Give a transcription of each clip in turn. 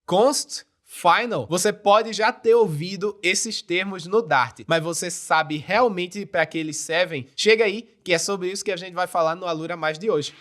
Const, final, você pode já ter ouvido esses termos no Dart, mas você sabe realmente para que eles servem? Chega aí, que é sobre isso que a gente vai falar no Alura Mais de hoje.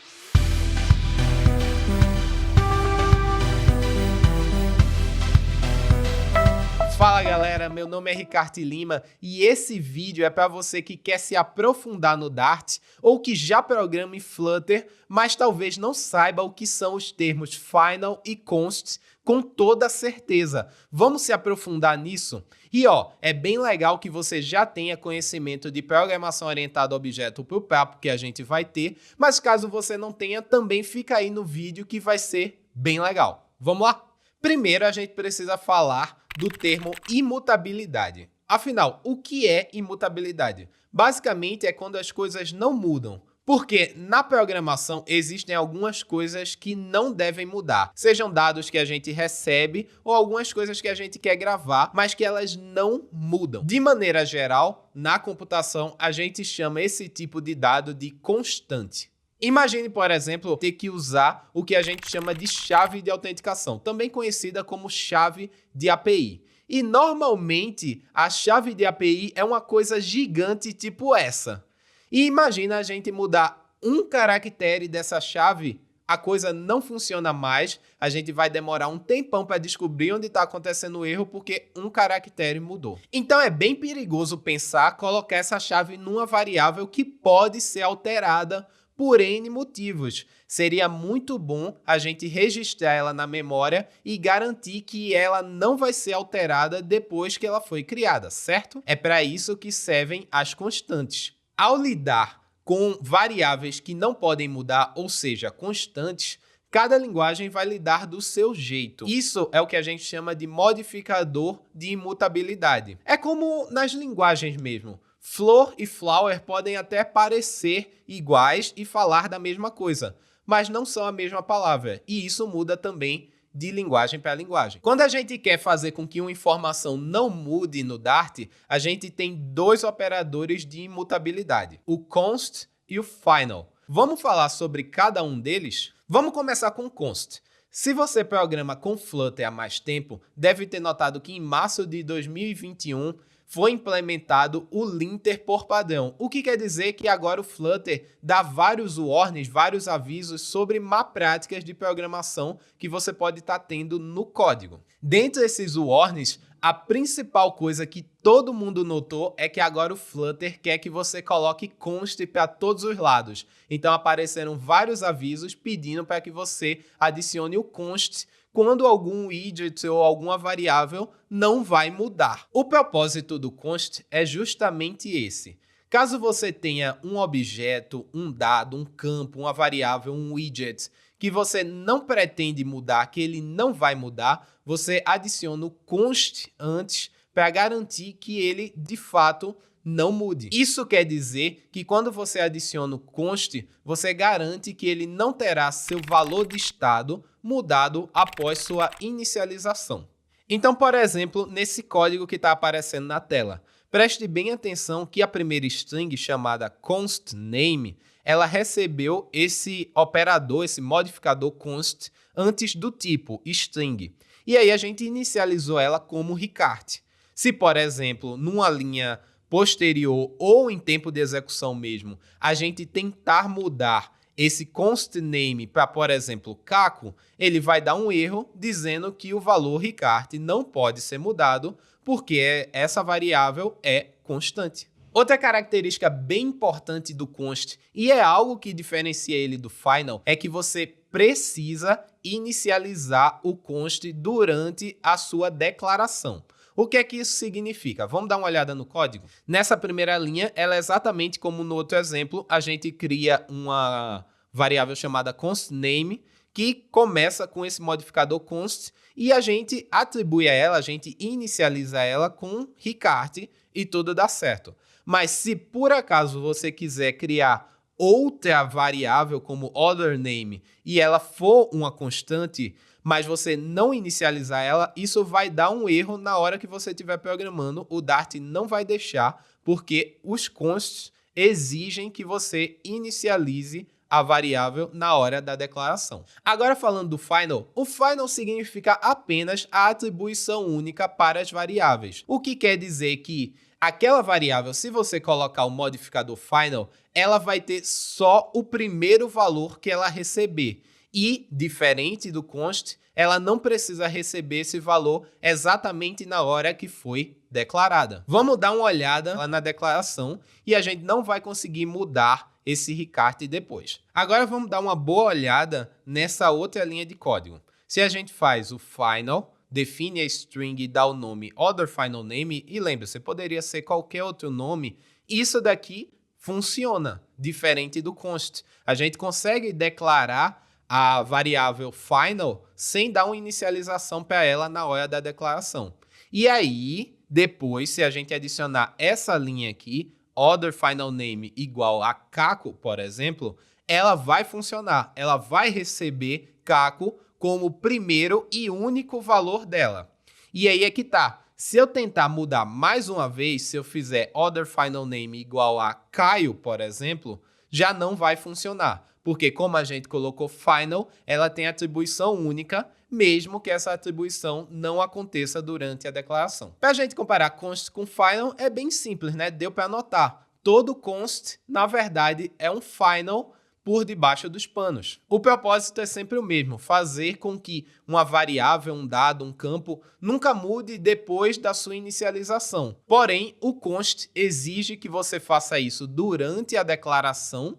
Fala galera, meu nome é Ricardo Lima e esse vídeo é para você que quer se aprofundar no Dart ou que já programa em Flutter, mas talvez não saiba o que são os termos final e const com toda certeza. Vamos se aprofundar nisso? E é bem legal que você já tenha conhecimento de programação orientada a objeto para o papo que a gente vai ter, mas caso você não tenha, também fica aí no vídeo que vai ser bem legal. Vamos lá? Primeiro a gente precisa falar do termo imutabilidade. Afinal, o que é imutabilidade? Basicamente é quando as coisas não mudam. Porque na programação existem algumas coisas que não devem mudar. Sejam dados que a gente recebe ou algumas coisas que a gente quer gravar, mas que elas não mudam. De maneira geral, na computação, a gente chama esse tipo de dado de constante. Imagine, por exemplo, ter que usar o que a gente chama de chave de autenticação, também conhecida como chave de API. E normalmente a chave de API é uma coisa gigante tipo essa. E imagina a gente mudar um caractere dessa chave, a coisa não funciona mais, a gente vai demorar um tempão para descobrir onde está acontecendo o erro porque um caractere mudou. Então é bem perigoso pensar colocar essa chave numa variável que pode ser alterada por N motivos. Seria muito bom a gente registrar ela na memória e garantir que ela não vai ser alterada depois que ela foi criada, certo? É para isso que servem as constantes. Ao lidar com variáveis que não podem mudar, ou seja, constantes, cada linguagem vai lidar do seu jeito. Isso é o que a gente chama de modificador de imutabilidade. É como nas linguagens mesmo. Flor e flower podem até parecer iguais e falar da mesma coisa, mas não são a mesma palavra, e isso muda também de linguagem para linguagem. Quando a gente quer fazer com que uma informação não mude no Dart, a gente tem dois operadores de imutabilidade, o const e o final. Vamos falar sobre cada um deles? Vamos começar com o const. Se você programa com Flutter há mais tempo, deve ter notado que em março de 2021 foi implementado o linter por padrão, o que quer dizer que agora o Flutter dá vários warnings, vários avisos sobre má práticas de programação que você pode estar tendo no código. Dentre esses warnings, a principal coisa que todo mundo notou é que agora o Flutter quer que você coloque const para todos os lados. Então apareceram vários avisos pedindo para que você adicione o const quando algum widget ou alguma variável não vai mudar. O propósito do const é justamente esse. Caso você tenha um objeto, um dado, um campo, uma variável, um widget que você não pretende mudar, que ele não vai mudar, você adiciona o const antes para garantir que ele, de fato, não mude. Isso quer dizer que quando você adiciona o const, você garante que ele não terá seu valor de estado mudado após sua inicialização. Então, por exemplo, nesse código que está aparecendo na tela, preste bem atenção que a primeira string, chamada constName, ela recebeu esse operador, esse modificador const, antes do tipo string. E aí a gente inicializou ela como Ricardo. Se, por exemplo, numa linha posterior ou em tempo de execução mesmo, a gente tentar mudar esse constName para, por exemplo, Caco, ele vai dar um erro dizendo que o valor Ricardo não pode ser mudado porque essa variável é constante. Outra característica bem importante do const, e é algo que diferencia ele do final, é que você precisa inicializar o const durante a sua declaração. O que é que isso significa? Vamos dar uma olhada no código? Nessa primeira linha, ela é exatamente como no outro exemplo, a gente cria uma variável chamada constName, que começa com esse modificador const, e a gente atribui a ela, a gente inicializa ela com Ricardo e tudo dá certo. Mas se por acaso você quiser criar outra variável como OtherName e ela for uma constante, mas você não inicializar ela, isso vai dar um erro na hora que você estiver programando. O Dart não vai deixar, porque os consts exigem que você inicialize a variável na hora da declaração. Agora falando do final, o final significa apenas a atribuição única para as variáveis, o que quer dizer que aquela variável, se você colocar o modificador final, ela vai ter só o primeiro valor que ela receber. E, diferente do const, ela não precisa receber esse valor exatamente na hora que foi declarada. Vamos dar uma olhada lá na declaração e a gente não vai conseguir mudar esse recart depois. Agora vamos dar uma boa olhada nessa outra linha de código. Se a gente faz o final, define a string e dá o nome other final name, e lembra-se, poderia ser qualquer outro nome, isso daqui funciona, diferente do const. A gente consegue declarar a variável final sem dar uma inicialização para ela na hora da declaração. E aí, depois, se a gente adicionar essa linha aqui, other final name igual a Caco, por exemplo, ela vai funcionar. Ela vai receber Caco como primeiro e único valor dela. E aí é que tá. Se eu tentar mudar mais uma vez, se eu fizer other final name igual a Caio, por exemplo, já não vai funcionar. Porque como a gente colocou final, ela tem atribuição única, mesmo que essa atribuição não aconteça durante a declaração. Para a gente comparar const com final, é bem simples, né? Deu para anotar. Todo const, na verdade, é um final por debaixo dos panos. O propósito é sempre o mesmo, fazer com que uma variável, um dado, um campo, nunca mude depois da sua inicialização. Porém, o const exige que você faça isso durante a declaração.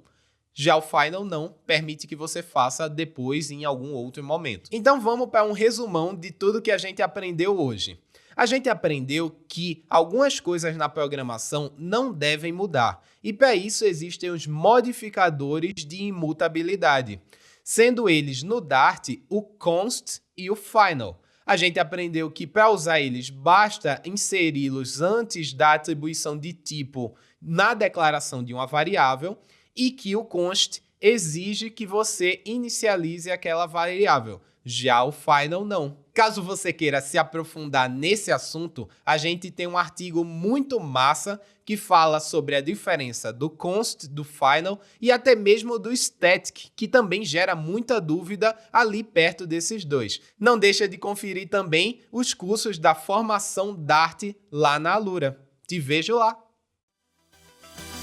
Já o final não, permite que você faça depois em algum outro momento. Então vamos para um resumão de tudo que a gente aprendeu hoje. A gente aprendeu que algumas coisas na programação não devem mudar, e para isso existem os modificadores de imutabilidade, sendo eles no Dart o const e o final. A gente aprendeu que para usar eles basta inseri-los antes da atribuição de tipo na declaração de uma variável, e que o const exige que você inicialize aquela variável. Já o final não. Caso você queira se aprofundar nesse assunto, a gente tem um artigo muito massa que fala sobre a diferença do const, do final e até mesmo do static, que também gera muita dúvida ali perto desses dois. Não deixa de conferir também os cursos da formação Dart lá na Alura. Te vejo lá!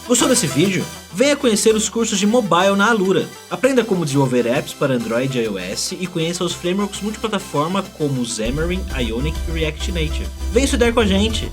Gostou desse vídeo? Venha conhecer os cursos de mobile na Alura. Aprenda como desenvolver apps para Android e iOS e conheça os frameworks multiplataforma como Xamarin, Ionic e React Native. Venha estudar com a gente!